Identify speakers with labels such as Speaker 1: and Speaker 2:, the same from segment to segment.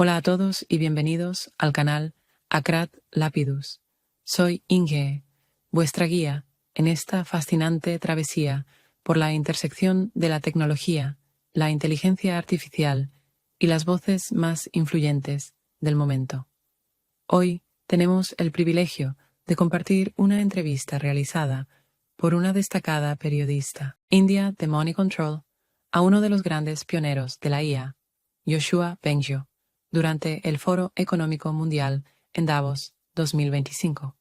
Speaker 1: Hola a todos y bienvenidos al canal Acrat Lapidus. Soy Inge, vuestra guía en esta fascinante travesía por la intersección de la tecnología, la inteligencia artificial y las voces más influyentes del momento. Hoy tenemos el privilegio de compartir una entrevista realizada por una destacada periodista, India de Money Control, a uno de los grandes pioneros de la IA, Yoshua Bengio, durante el Foro Económico Mundial en Davos 2025.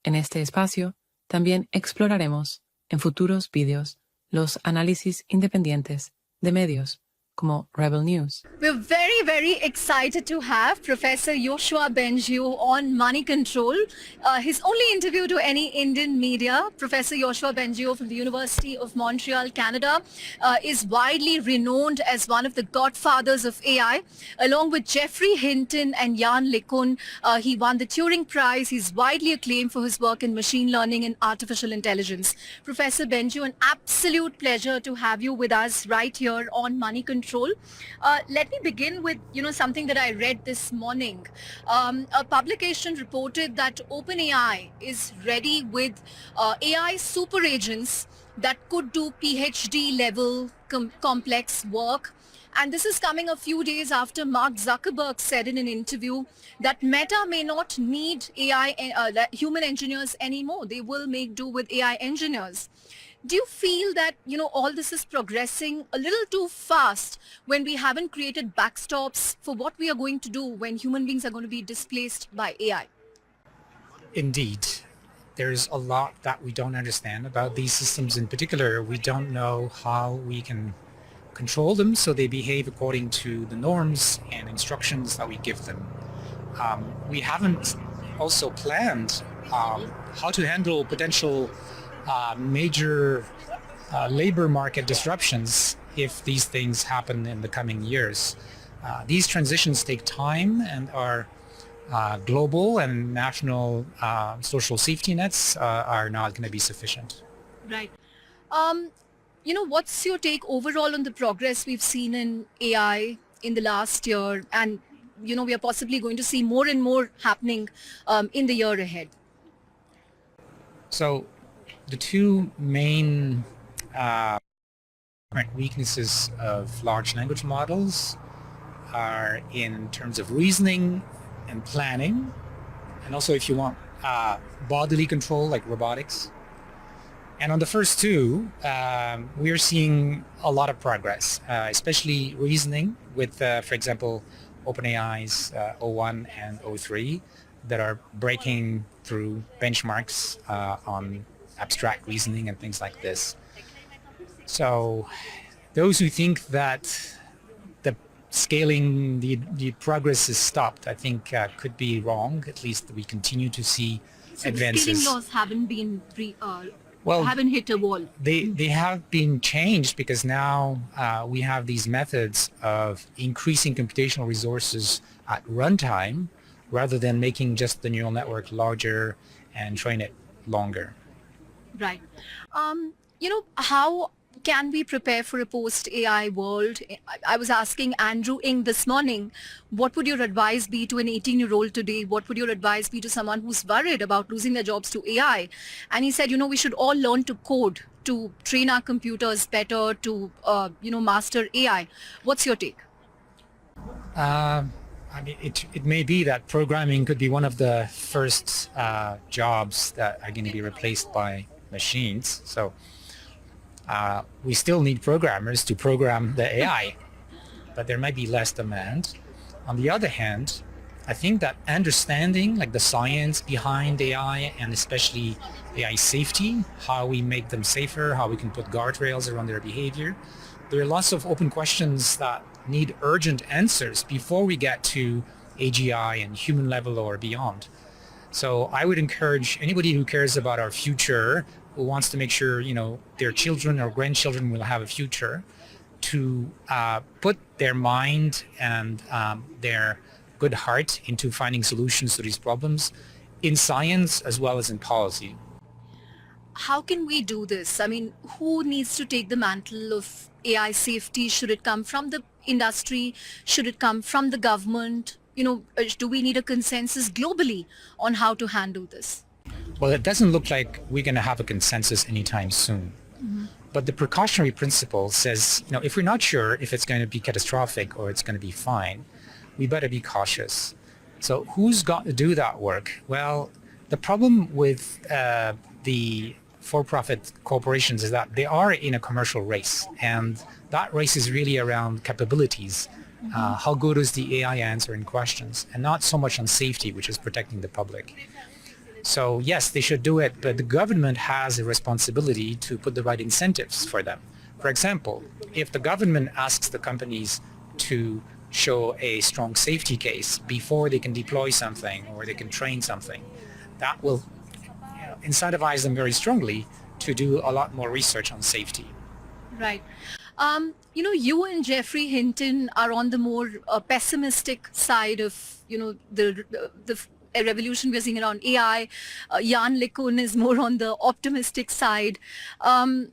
Speaker 1: En este espacio también exploraremos en futuros vídeos los análisis independientes de medios como Rebel News.
Speaker 2: We're very excited to have Professor Yoshua Bengio on Money Control. His only interview to any Indian media. Professor Yoshua Bengio from the University of Montreal, Canada, is widely renowned as one of the godfathers of AI. Along with Jeffrey Hinton and Jan LeCun, he won the Turing Prize. He's widely acclaimed for his work in machine learning and artificial intelligence. Professor Bengio, an absolute pleasure to have you with us right here on Money Control. Let me begin with something that I read this morning. A publication reported that OpenAI is ready with AI super agents that could do PhD level complex work. And this is coming a few days after Mark Zuckerberg said in an interview that Meta may not need AI human engineers anymore. They will make do with AI engineers. Do you feel that, all this is progressing a little too fast when we haven't created backstops for what we are going to do when human beings are going to be displaced by AI?
Speaker 3: Indeed. There's a lot that we don't understand about these systems in particular. We don't know how we can control them so they behave according to the norms and instructions that we give them. We haven't also planned how to handle potential major labor market disruptions if these things happen in the coming years. These transitions take time and are global, and national social safety nets are not going to be sufficient.
Speaker 2: Right. What's your take overall on the progress we've seen in AI in the last year? And, we are possibly going to see more and more happening in the year ahead.
Speaker 3: So the two main weaknesses of large language models are in terms of reasoning and planning, and also, if you want, bodily control like robotics. And on the first two, we are seeing a lot of progress, especially reasoning with, for example, OpenAI's O1 and O3 that are breaking through benchmarks on abstract reasoning and things like this. So those who think that the scaling, the progress is stopped, I think could be wrong. At least we continue to see advances.
Speaker 2: The scaling laws haven't been haven't hit a wall.
Speaker 3: They have been changed because now we have these methods of increasing computational resources at runtime rather than making just the neural network larger and train it longer.
Speaker 2: Right. How can we prepare for a post-AI world? I was asking Andrew Ng this morning, what would your advice be to an 18-year-old today? What would your advice be to someone who's worried about losing their jobs to AI? And he said, we should all learn to code, to train our computers better, to, master AI. What's your take?
Speaker 3: It may be that programming could be one of the first jobs that are going to be replaced by machines. So we still need programmers to program the AI, but there might be less demand. On the other hand, I think that understanding like the science behind AI and especially AI safety, how we make them safer, how we can put guardrails around their behavior, there are lots of open questions that need urgent answers before we get to AGI and human level or beyond. So I would encourage anybody who cares about our future, who wants to make sure their children or grandchildren will have a future, to put their mind and their good heart into finding solutions to these problems in science as well as in policy.
Speaker 2: How can we do this? I mean, who needs to take the mantle of AI safety? Should it come from the industry? Should it come from the government? Do we need a consensus globally on how to handle this?
Speaker 3: Well, it doesn't look like we're going to have a consensus anytime soon. But the precautionary principle says, if we're not sure if it's going to be catastrophic or it's going to be fine, we better be cautious. So who's got to do that work? Well, the problem with the for-profit corporations is that they are in a commercial race, and that race is really around capabilities. How good is the AI answering questions, and not so much on safety, which is protecting the public. So yes, they should do it, but the government has a responsibility to put the right incentives for them. For example, if the government asks the companies to show a strong safety case before they can deploy something or they can train something, that will incentivize them very strongly to do a lot more research on safety.
Speaker 2: Right. You and Jeffrey Hinton are on the more pessimistic side of, the revolution we're seeing around AI. Jan LeCun is more on the optimistic side. On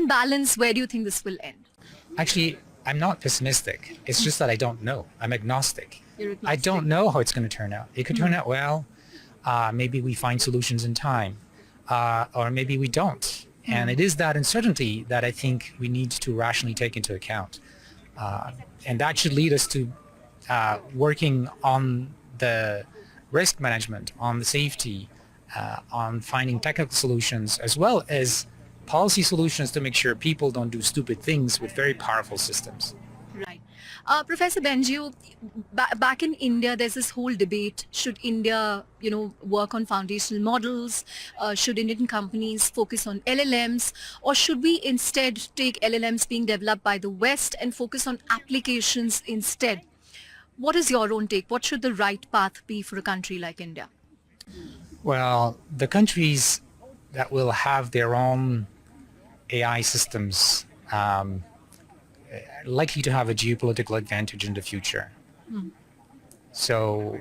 Speaker 2: balance, where do you think this will end?
Speaker 3: Actually, I'm not pessimistic. It's just that I don't know. I'm agnostic.
Speaker 2: You're agnostic.
Speaker 3: I don't know how it's going to turn out. It could turn out well. Maybe we find solutions in time, or maybe we don't. And it is that uncertainty that I think we need to rationally take into account. And that should lead us to working on the risk management, on the safety, on finding technical solutions, as well as policy solutions to make sure people don't do stupid things with very powerful systems.
Speaker 2: Right. Professor Bengio, back in India, there's this whole debate. Should India, work on foundational models? Should Indian companies focus on LLMs? Or should we instead take LLMs being developed by the West and focus on applications instead? What is your own take? What should the right path be for a country like India?
Speaker 3: Well, the countries that will have their own AI systems likely to have a geopolitical advantage in the future. So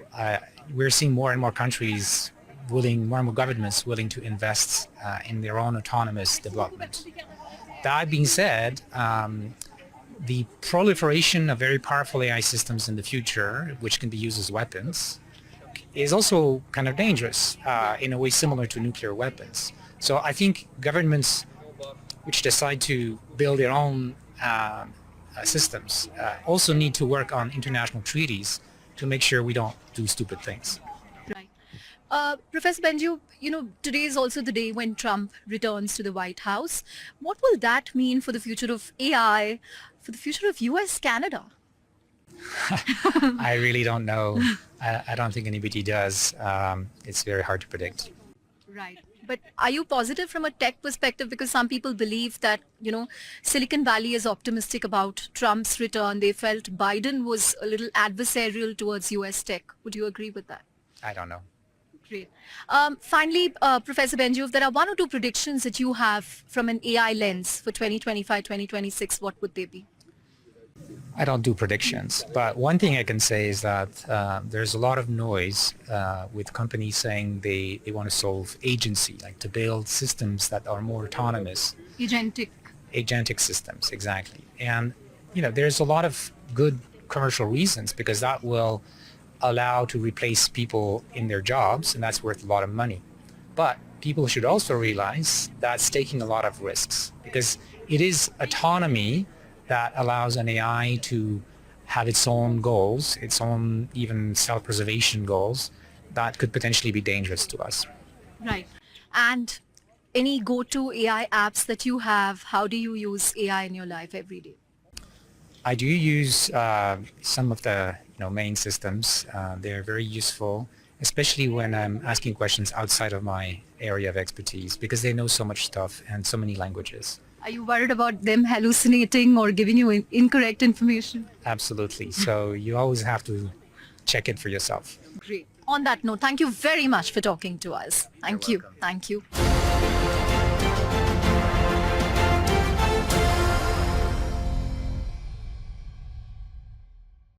Speaker 3: we're seeing more and more countries more and more governments willing to invest in their own autonomous development. That being said, the proliferation of very powerful AI systems in the future, which can be used as weapons, is also kind of dangerous in a way similar to nuclear weapons. So I think governments which decide to build their own systems also need to work on international treaties to make sure we don't do stupid things.
Speaker 2: Right. Professor Bengio, today is also the day when Trump returns to the White House. What will that mean for the future of AI, for the future of US-Canada?
Speaker 3: I really don't know. I don't think anybody does. It's very hard to predict.
Speaker 2: Right. But are you positive from a tech perspective? Because some people believe that, Silicon Valley is optimistic about Trump's return. They felt Biden was a little adversarial towards US tech. Would you agree with that?
Speaker 3: I don't know.
Speaker 2: Great. Finally, Professor Bengio, if there are one or two predictions that you have from an AI lens for 2025, 2026, what would they be?
Speaker 3: I don't do predictions, but one thing I can say is that there's a lot of noise with companies saying they want to solve agency, like to build systems that are more autonomous. Agentic systems, exactly. And, there's a lot of good commercial reasons because that will allow to replace people in their jobs, and that's worth a lot of money. But people should also realize that's taking a lot of risks because it is autonomy that allows an AI to have its own goals, its own even self-preservation goals that could potentially be dangerous to us.
Speaker 2: Right. And any go-to AI apps that you have, how do you use AI in your life every day?
Speaker 3: I do use some of the main systems. They're very useful, especially when I'm asking questions outside of my area of expertise because they know so much stuff and so many languages.
Speaker 2: Are you worried about them hallucinating or giving you incorrect information?
Speaker 3: Absolutely. So you always have to check it for yourself.
Speaker 2: Great. On that note, thank you very much for talking to us. Thank you.
Speaker 3: Welcome.
Speaker 2: Thank you.